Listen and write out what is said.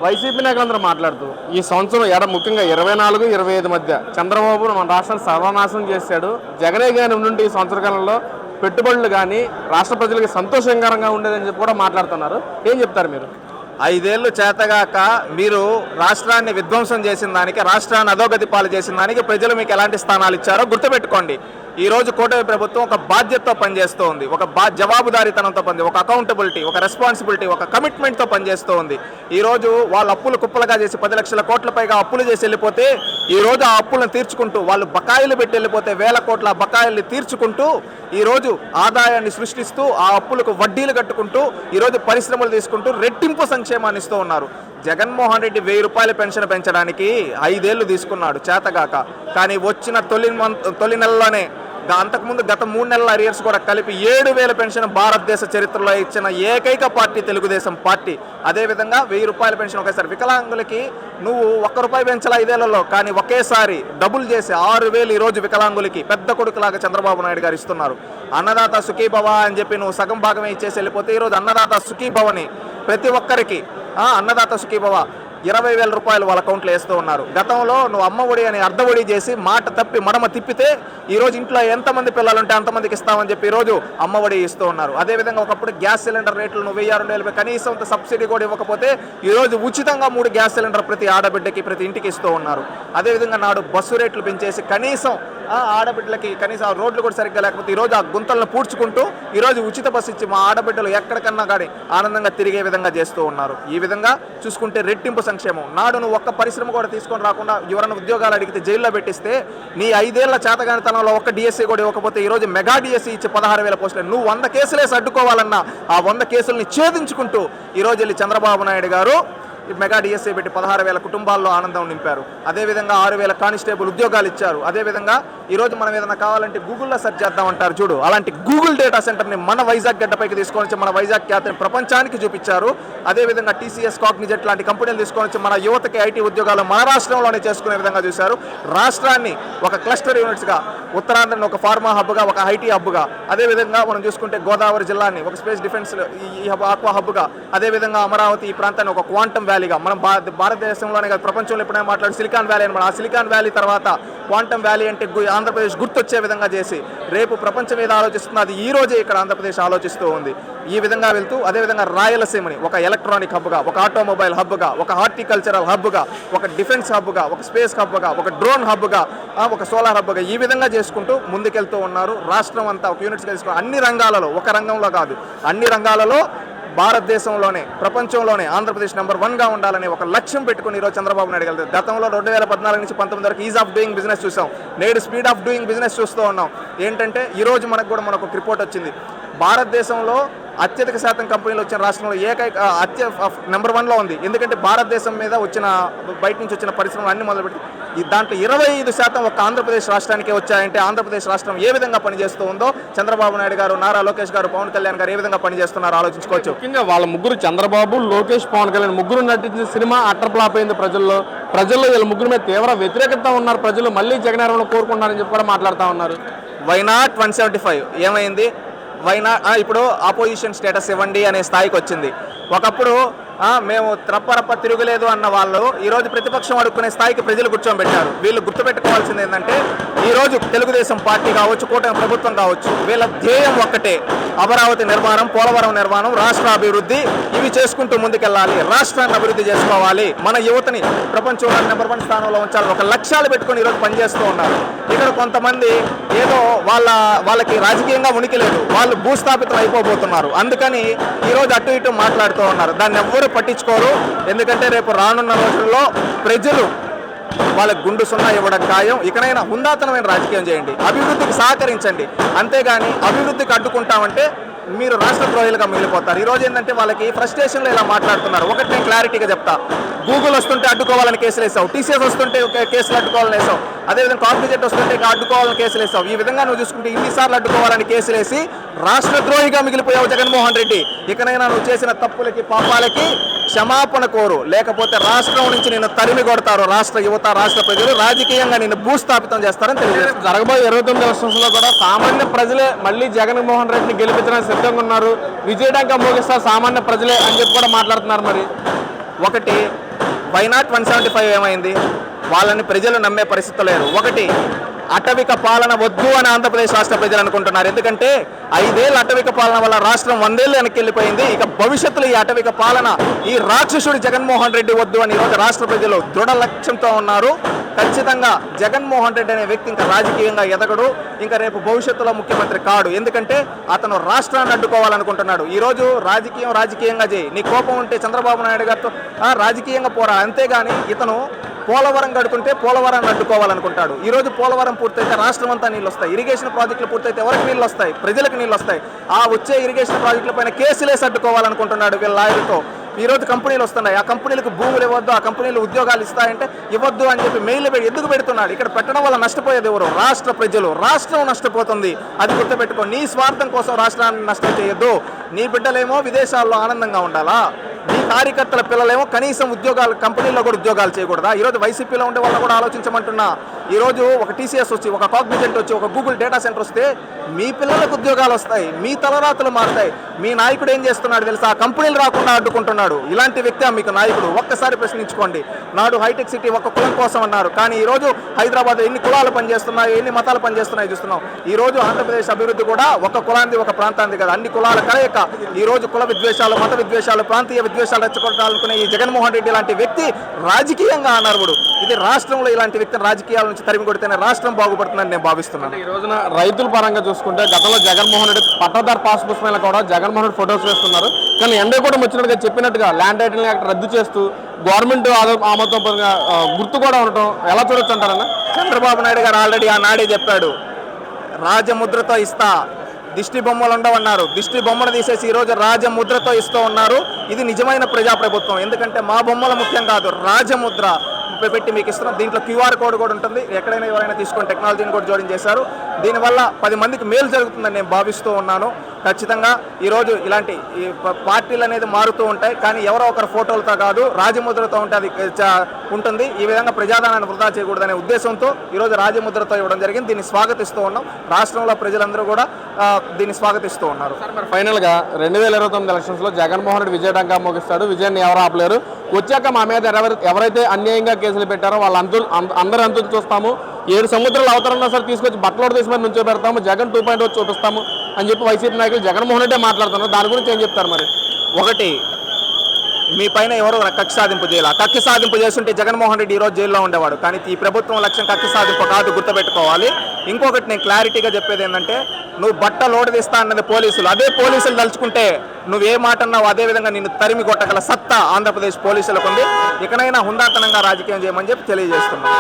YCP నాయకులందరూ మాట్లాడుతూ ఈ సంవత్సరం ముఖ్యంగా 24, 25 మధ్య చంద్రబాబు మన రాష్ట్రాన్ని సర్వనాశనం చేశాడు. జగనే గాని ఉండి ఈ సంవత్సర కాలంలో పెట్టుబడులు కానీ రాష్ట్ర ప్రజలకి సంతోషకరంగా ఉండేదని చెప్పి కూడా మాట్లాడుతున్నారు. ఏం చెప్తారు మీరు? 5 ఏళ్ళు చేతగాక మీరు రాష్ట్రాన్ని విధ్వంసం చేసిన దానికి, రాష్ట్రాన్ని అధోగతి పాలు చేసిన దానికి ప్రజలు మీకు ఎలాంటి స్థానాలు ఇచ్చారో గుర్తుపెట్టుకోండి. ఈరోజు కూటమి ప్రభుత్వం ఒక బాధ్యతతో పనిచేస్తూ ఉంది, ఒక జవాబుదారీతనంతో ఒక అకౌంటబిలిటీ, ఒక రెస్పాన్సిబిలిటీ, ఒక కమిట్మెంట్తో పనిచేస్తూ ఉంది. ఈరోజు వాళ్ళు అప్పులు కుప్పలుగా చేసి 10 లక్షల కోట్ల పైగా అప్పులు చేసి వెళ్ళిపోతే, ఈరోజు ఆ అప్పులను తీర్చుకుంటూ, వాళ్ళు బకాయిలు పెట్టి వెళ్ళిపోతే వేల కోట్ల బకాయిల్ని తీర్చుకుంటూ, ఈరోజు ఆదాయాన్ని సృష్టిస్తూ, ఆ అప్పులకు వడ్డీలు కట్టుకుంటూ, ఈరోజు పరిశ్రమలు తీసుకుంటూ రెట్టింపు సంక్షేమాన్ని ఇస్తూ ఉన్నారు. జగన్మోహన్ రెడ్డి 1000 రూపాయల పెన్షన్ పెంచడానికి 5 ఏళ్ళు తీసుకున్నాడు చేతగాక. కానీ వచ్చిన తొలి నెలలోనే, అంతకుముందు గత 3 నెలల అరియర్స్ కూడా కలిపి 7000 పెన్షన్ భారతదేశ చరిత్రలో ఇచ్చిన ఏకైక పార్టీ తెలుగుదేశం పార్టీ. అదేవిధంగా 1000 రూపాయల పెన్షన్ ఒకేసారి. వికలాంగులకి నువ్వు ₹1 పెంచాల 5 ఏళ్లలో, కానీ ఒకేసారి డబుల్ చేసి 6000 ఈరోజు వికలాంగులకి పెద్ద కొడుకులాగా చంద్రబాబు నాయుడు గారు ఇస్తున్నారు. అన్నదాత సుఖీభవ అని చెప్పి నువ్వు సగం భాగమే ఇచ్చేసి వెళ్ళిపోతే, ఈరోజు అన్నదాత సుఖీభవని ప్రతి ఒక్కరికి అన్నదాత సుఖీభవ 20,000 రూపాయలు వాళ్ళ అకౌంట్లో వేస్తూ ఉన్నారు. గతంలో నువ్వు అమ్మ ఒడి అని అర్ధ ఒడి చేసి మాట తప్పి మడమ తిప్పితే, ఈరోజు ఇంట్లో ఎంతమంది పిల్లలు ఉంటే అంతమందికి ఇస్తామని చెప్పి ఈరోజు అమ్మ ఒడి ఇస్తూ ఉన్నారు. అదేవిధంగా ఒకప్పుడు గ్యాస్ సిలిండర్ రేట్లు నువ్వు 1000-2000 కనీసం సబ్సిడీ కూడా ఇవ్వకపోతే, ఈరోజు ఉచితంగా 3 గ్యాస్ సిలిండర్ ప్రతి ఆడబిడ్డకి ప్రతి ఇంటికి ఇస్తూ ఉన్నారు. అదేవిధంగా నాడు బస్సు రేట్లు పెంచేసి కనీసం ఆడబిడ్డలకి కనీసం రోడ్లు కూడా సరిగ్గా లేకపోతే ఈరోజు ఆ గుంతలను పూడ్చుకుంటూ ఈరోజు ఉచిత బస్సు ఇచ్చి మా ఆడబిడ్డలు ఎక్కడికన్నా కానీ ఆనందంగా తిరిగే విధంగా చేస్తూ ఉన్నారు. ఈ విధంగా చూసుకుంటే రెట్టింపు సంక్షేమం. నాడు నువ్వు ఒక్క పరిశ్రమ కూడా తీసుకొని రాకుండా ఎవరైనా ఉద్యోగాలు అడిగితే జైల్లో పెట్టిస్తే, నీ 5 ఏళ్ల చేతగానితనంలో ఒక్క డిఎస్సీ కూడా ఇవ్వకపోతే, ఈరోజు మెగా డిఎస్సీ ఇచ్చి 16,000 పోస్టులు నువ్వు 100 కేసులేసి అడ్డుకోవాలన్నా ఆ 100 కేసుల్ని ఛేదించుకుంటూ ఈరోజు వెళ్ళి చంద్రబాబు నాయుడు గారు మెగా డిఎస్సీ పెట్టి 16,000 కుటుంబాల్లో ఆనందం నింపారు. అదేవిధంగా 6,000 కానిస్టేబుల్ ఉద్యోగాలు ఇచ్చారు. అదేవిధంగా ఈరోజు మనం ఏదైనా కావాలంటే గూగుల్లో సెర్చ్ చేద్దామంటారు చూడు, అలాంటి గూగుల్ డేటా సెంటర్ని మన వైజాగ్ గడ్డపైకి తీసుకొని వచ్చి మన వైజాగ్ ఖ్యాతిని ప్రపంచానికి చూపించారు. అదేవిధంగా టీసీఎస్, కాగ్నిజెట్ లాంటి కంపెనీలు తీసుకొని వచ్చి మన యువతకి ఐటీ ఉద్యోగాలు మన రాష్ట్రంలోనే చేసుకునే విధంగా చూశారు. రాష్ట్రాన్ని ఒక క్లస్టర్ యూనిట్స్గా, ఉత్తరాంధ్రని ఒక ఫార్మా హబ్గా, ఒక ఐటీ హబ్గా, అదేవిధంగా మనం చూసుకుంటే గోదావరి జిల్లాని ఒక స్పేస్ డిఫెన్స్ ఈ ఆక్వా హబ్గా, అదేవిధంగా అమరావతి ఈ ప్రాంతాన్ని ఒక క్వాంటమ్ వ్యాలీగా, మనం భారతదేశంలోనే కాదు ప్రపంచంలో ఎప్పుడైనా మాట్లాడి సిలికాన్ వ్యాలీ అనమాట. ఆ సిలికాన్ వ్యాలీ తర్వాత క్వాంటమ్ వ్యాలీ అంటే ఆంధ్రప్రదేశ్ గుర్తొచ్చే విధంగా చేసి, రేపు ప్రపంచం మీద ఆలోచిస్తుంది, అది ఈ రోజే ఇక్కడ ఆంధ్రప్రదేశ్ ఆలోచిస్తూ ఉంది. ఈ విధంగా వెళ్తూ అదేవిధంగా రాయలసీమని ఒక ఎలక్ట్రానిక్ హబ్గా, ఒక ఆటోమొబైల్ హబ్గా, ఒక హార్టికల్చరల్ హబ్గా, ఒక డిఫెన్స్ హబ్గా, ఒక స్పేస్ హబ్గా, ఒక డ్రోన్ హబ్గా, ఒక సోలార్ హబ్గా, ఈ విధంగా చేసుకుంటూ ముందుకెళ్తూ ఉన్నారు. రాష్ట్రం అంతా ఒక యూనిట్స్గా తీసుకుని అన్ని రంగాలలో, ఒక రంగంలో కాదు అన్ని రంగాలలో భారతదేశంలోనే ప్రపంచంలోనే ఆంధ్రప్రదేశ్ నెంబర్ 1గా ఉండాలని ఒక లక్ష్యం పెట్టుకుని ఈరోజు చంద్రబాబు నాయుడు గారు గతంలో 2014 నుంచి 19 వరకు ఈజ్ ఆఫ్ డూయింగ్ బిజినెస్ చూసాం. నేడు స్పీడ్ ఆఫ్ డూయింగ్ బిజినెస్ చూస్తూ ఉన్నాం. ఏంటంటే ఈరోజు మనకు ఒక రిపోర్ట్ వచ్చింది, భారతదేశంలో అత్యధిక శాతం కంపెనీలు వచ్చిన రాష్ట్రంలో ఏకైక నెంబర్ 1లో ఉంది. ఎందుకంటే భారతదేశం మీద వచ్చిన బయట నుంచి వచ్చిన పరిశ్రమలు అన్ని మొదలుపెట్టి దాంట్లో 25% ఒక ఆంధ్రప్రదేశ్ రాష్ట్రానికే వచ్చాయంటే ఆంధ్రప్రదేశ్ రాష్ట్రం ఏ విధంగా పనిచేస్తూ ఉందో చంద్రబాబు నాయుడు గారు, నారా లోకేష్ గారు, పవన్ కళ్యాణ్ గారు ఏ విధంగా పనిచేస్తున్నారో ఆలోచించుకోవచ్చు. ముఖ్యంగా వాళ్ళ ముగ్గురు, చంద్రబాబు, లోకేష్, పవన్ కళ్యాణ్ ముగ్గురు నటించిన సినిమా అట్టర్ ఫ్లాప్ అయింది. ప్రజల్లో వీళ్ళ ముగ్గురు మీద తీవ్ర వ్యతిరేకత ఉన్నారు. ప్రజలు మళ్ళీ జగన్ కోరుకుంటున్నారని చెప్పి కూడా మాట్లాడుతూ ఉన్నారు. వై నాట్ 175 ఏమైంది? ఇప్పుడు ఆపోజిషన్ స్టేటస్ ఇవ్వండి అనే స్థాయికి వచ్చింది. ఒకప్పుడు మేము త్రప్పరప్ప తిరగలేదు అన్న వాళ్ళు ఈరోజు ప్రతిపక్షం అడుక్కునే స్థాయికి ప్రజలు కూర్చోబెట్టారు. వీళ్ళు గుర్తుపెట్టుకోవాల్సింది ఏంటంటే, ఈరోజు తెలుగుదేశం పార్టీ కావచ్చు, కూటమి ప్రభుత్వం కావచ్చు, వీళ్ళ ధ్యేయం ఒక్కటే, అమరావతి నిర్మాణం, పోలవరం నిర్మాణం, రాష్ట్ర అభివృద్ధి, ఇవి చేసుకుంటూ ముందుకెళ్ళాలి. రాష్ట్రాన్ని అభివృద్ధి చేసుకోవాలి, మన యువతని ప్రపంచంలో నెంబర్ 1 స్థానంలో ఉంచాలి. ఒక లక్ష్యాలు పెట్టుకొని ఈరోజు పనిచేస్తూ ఉన్నారు. ఇక్కడ కొంతమంది ఏదో వాళ్ళకి రాజకీయంగా ఉనికి లేదు, వాళ్ళు భూస్థాపితం అయిపోబోతున్నారు. అందుకని ఈరోజు అటు ఇటు మాట్లాడుతూ ఉన్నారు. దాన్ని ఎవ్వరూ పట్టించుకోరు. ఎందుకంటే రేపు రానున్న రోజుల్లో ప్రజలు వాళ్ళకి గుండు సున్నా ఇవ్వడం ఖాయం. ఇకనైనా హుందాతనమైన రాజకీయం చేయండి, అభివృద్ధికి సహకరించండి. అంతేగాని అభివృద్ధికి అడ్డుకుంటామంటే మీరు రాష్ట్ర ద్రోహులుగా మిగిలిపోతారు. ఈరోజు ఏంటంటే వాళ్ళకి ఫ్రస్ట్రేషన్లో ఇలా మాట్లాడుతున్నారు. ఒకటి నేను క్లారిటీగా చెప్తా, గూగుల్ వస్తుంటే అడ్డుకోవాలని కేసులు వేసావు, టీసీఎస్ వస్తుంటే కేసులు అడ్డుకోవాలని వేసావు, అదేవిధంగా కాగ్నిజెట్ వస్తుంటే అడ్డుకోవాలని కేసులు వేసావు. ఈ విధంగా నువ్వు చూసుకుంటే ఇన్నిసార్లు అడ్డుకోవాలని కేసులు వేసి రాష్ట్ర ద్రోహిగా మిగిలిపోయావు జగన్మోహన్ రెడ్డి. ఇకనైనా నువ్వు చేసిన తప్పులకి, పాపాలకి క్షమాపణ కోరు, లేకపోతే రాష్ట్రం నుంచి నిన్ను తరిమి కొడతారు. రాష్ట్ర యువత, రాష్ట్ర ప్రజలు రాజకీయంగా నిన్ను భూస్థాపితం చేస్తారని తెలియజేస్తారు. జరగబోయే 29 సంవత్సరంలో కూడా సామాన్య ప్రజలే మళ్ళీ జగన్మోహన్ రెడ్డిని గెలిపించడానికి సిద్ధంగా ఉన్నారు. విజయడంగా మోగిస్తారు సామాన్య ప్రజలే అని చెప్పి కూడా మాట్లాడుతున్నారు. మరి ఒకటి వైనాట్ 175 ఏమైంది? వాళ్ళని ప్రజలు నమ్మే పరిస్థితి లేరు. ఒకటి, అటవిక పాలన వద్దు అని ఆంధ్రప్రదేశ్ రాష్ట్ర ప్రజలు అనుకుంటున్నారు. ఎందుకంటే 5 ఏళ్ళ అటవిక పాలన వల్ల రాష్ట్రం 100 ఏళ్ళు వెనక్కి వెళ్ళిపోయింది. ఇక భవిష్యత్తులో ఈ అటవిక పాలన, ఈ రాక్షసుడు జగన్మోహన్ రెడ్డి వద్దు అని ఈరోజు రాష్ట్ర ప్రజలు దృఢ లక్ష్యంతో ఉన్నారు. ఖచ్చితంగా జగన్మోహన్ రెడ్డి అనే వ్యక్తి ఇంకా రాజకీయంగా ఎదగడు, ఇంకా రేపు భవిష్యత్తులో ముఖ్యమంత్రి కాడు. ఎందుకంటే అతను రాష్ట్రాన్ని అడ్డుకోవాలనుకుంటున్నాడు. ఈరోజు రాజకీయంగా చేయి, నీ కోపం ఉంటే చంద్రబాబు నాయుడు గారితో రాజకీయంగా పోరా, అంతేగాని ఇతను పోలవరం కడుతుంటే పోలవరాన్ని అడ్డుకోవాలనుకుంటాడు. ఈరోజు పోలవరం పూర్తయితే రాష్ట్రం అంతా నీళ్ళు వస్తాయి. ఇరిగేషన్ ప్రాజెక్టులు పూర్తయితే ఎవరికి నీళ్ళు వస్తాయి? ప్రజలకు నీళ్ళు వస్తాయి. ఆ వచ్చే ఇరిగేషన్ ప్రాజెక్టుల పైన కేసులేసి అడ్డుకోవాలనుకుంటున్నాడు వీళ్ళ లాయర్లతో. ఈరోజు కంపెనీలు వస్తున్నాయి, ఆ కంపెనీలకు భూములు ఇవ్వద్దు, ఆ కంపెనీలు ఉద్యోగాలు ఇస్తాయంటే ఇవ్వద్దు అని చెప్పి మెయిల్ ఎందుకు పెడుతున్నాడు? ఇక్కడ పెట్టడం వల్ల నష్టపోయేది ఎవరు? రాష్ట్ర ప్రజలు. రాష్ట్రం నష్టపోతుంది, అది గుర్తుపెట్టుకో. నీ స్వార్థం కోసం రాష్ట్రాన్ని నష్టం చేయొద్దు. నీ బిడ్డలేమో విదేశాల్లో ఆనందంగా ఉండాలా, నీ కార్యకర్తల పిల్లలేమో కనీసం ఉద్యోగాలు, కంపెనీల్లో కూడా ఉద్యోగాలు చేయకూడదా? ఈరోజు వైసీపీలో ఉండే వాళ్ళు కూడా ఆలోచించమంటున్నా. ఈరోజు ఒక టీసీఎస్ వచ్చి, ఒక కాగ్నిజెంట్ వచ్చి, ఒక గూగుల్ డేటా సెంటర్ వస్తే మీ పిల్లలకు ఉద్యోగాలు వస్తాయి, మీ తలరాతులు మారుతాయి. మీ నాయకుడు ఏం చేస్తున్నాడు తెలుసా? ఆ కంపెనీలు రాకుండా అడ్డుకుంటున్నాడు. ఇలాంటి వ్యక్తి మీకు నాయకుడు? ఒక్కసారి ప్రశ్నించుకోండి. నాడు హైటెక్ సిటీ ఒక కులం కోసం అన్నారు, కానీ ఈరోజు హైదరాబాద్ ఎన్ని కులాలు పనిచేస్తున్నాయి, ఎన్ని మతాలు పనిచేస్తున్నాయి చూస్తున్నాం. ఈరోజు ఆంధ్రప్రదేశ్ అభివృద్ధి కూడా ఒక కులాంది, ఒక ప్రాంతానికి కదా, అన్ని కులాల కలయిక. ఈరోజు కుల విద్వేషాలు, మత విద్వేషాలు, ప్రాంతీయ విద్వేషాలు రెచ్చగొట్టాలనుకునే ఈ జగన్మోహన్ రెడ్డి లాంటి వ్యక్తి రాజకీయంగా అనర్హుడు. ఇది రాష్ట్రంలో ఇలాంటి వ్యక్తిని రాజకీయాల నుంచి తరిమి కొడితేనే రాష్ట్రం బాగుపడుతుందని నేను భావిస్తున్నాను. ఈ రోజున రైతుల పరంగా చూసుకుంటే గతంలో జగన్మోహన్ రెడ్డి పట్టదారు పాస్ పుస్తకాలు కూడా జగన్మోహన్ రెడ్డి ఫొటోస్ వేస్తున్నారు. కానీ ఎండే కూడా వచ్చినట్టుగా చెప్పినట్టుగా ల్యాండ్ టైటిల్ యాక్ట్ రద్దు చేస్తూ గవర్నమెంట్ ఆమోదం గుర్తు కూడా ఉండటం ఎలా చూడొచ్చు అంటారన్న? చంద్రబాబు నాయుడు గారు ఆల్రెడీ ఆనాడే చెప్పాడు, రాజముద్రతో ఇస్తా, దిష్టి బొమ్మలు ఉండవన్నారు. దిష్టి బొమ్మను తీసేసి ఈరోజు రాజముద్రతో ఇస్తూ ఉన్నారు. ఇది నిజమైన ప్రజాప్రభుత్వం. ఎందుకంటే మా బొమ్మల ముఖ్యం కాదు, రాజముద్ర పెట్టి మీకు ఇస్తున్నాం. దీంట్లో క్యూఆర్ కోడ్ కూడా ఉంటుంది. ఎక్కడైనా ఎవరైనా తీసుకొని టెక్నాలజీని కూడా జోడించేశారు. దీనివల్ల 10 మందికి మేలు జరుగుతుందని నేను భావిస్తూ ఉన్నాను. ఖచ్చితంగా ఈరోజు ఇలాంటి పార్టీలు అనేది మారుతూ ఉంటాయి, కానీ ఎవరో ఒకరు ఫోటోలతో కాదు, రాజముద్రతో ఉంటే అది ఉంటుంది. ఈ విధంగా ప్రజాధనాన్ని వృధా చేయకూడదనే ఉద్దేశంతో ఈరోజు రాజముద్రతో ఇవ్వడం జరిగింది. దీన్ని స్వాగతిస్తూ ఉన్నాం. రాష్ట్రంలో ప్రజలందరూ కూడా దీన్ని స్వాగతిస్తూ ఉన్నారు. ఫైనల్గా 2029 ఎలక్షన్స్లో జగన్మోహన్ రెడ్డి విజయడంగా మోగిస్తాడు. విజయాన్ని ఎవరు ఆపలేరు. వచ్చాక మా మీద ఎవరైతే అన్యాయంగా కేసులు పెట్టారో వాళ్ళ అందరి అంతులు చూస్తాము. 7 సముద్రాలు అవతరన్నా సరే తీసుకొచ్చి బట్టలోడు తీసి మరి నుంచో పెడతాము, జగన్ 2.0 చూపిస్తాము అని చెప్పి వైసీపీ నాయకులు జగన్మోహన్ రెడ్డి మాట్లాడుతున్నారు. దాని గురించి ఏం చెప్తారు మరి? ఒకటి, మీ పైన ఎవరో కక్ష సాధింపు చేయాలి. కక్ష సాధింపు చేస్తుంటే జగన్మోహన్ రెడ్డి ఈరోజు జైల్లో ఉండేవాడు. కానీ ఈ ప్రభుత్వం లక్ష్యం కక్ష సాధింపు కాదు, గుర్తుపెట్టుకోవాలి. ఇంకొకటి నేను క్లారిటీగా చెప్పేది ఏంటంటే, నువ్వు బట్ట లోటు తీస్తా అన్నది పోలీసులు. అదే పోలీసులు తలుచుకుంటే నువ్వే మాట అన్నావు అదే విధంగా నిన్ను తరిమి కొట్టగల సత్తా ఆంధ్రప్రదేశ్ పోలీసులకు ఉంది. ఇకనైనా హుందాతనంగా రాజకీయం చేయమని చెప్పి తెలియజేస్తున్నాను.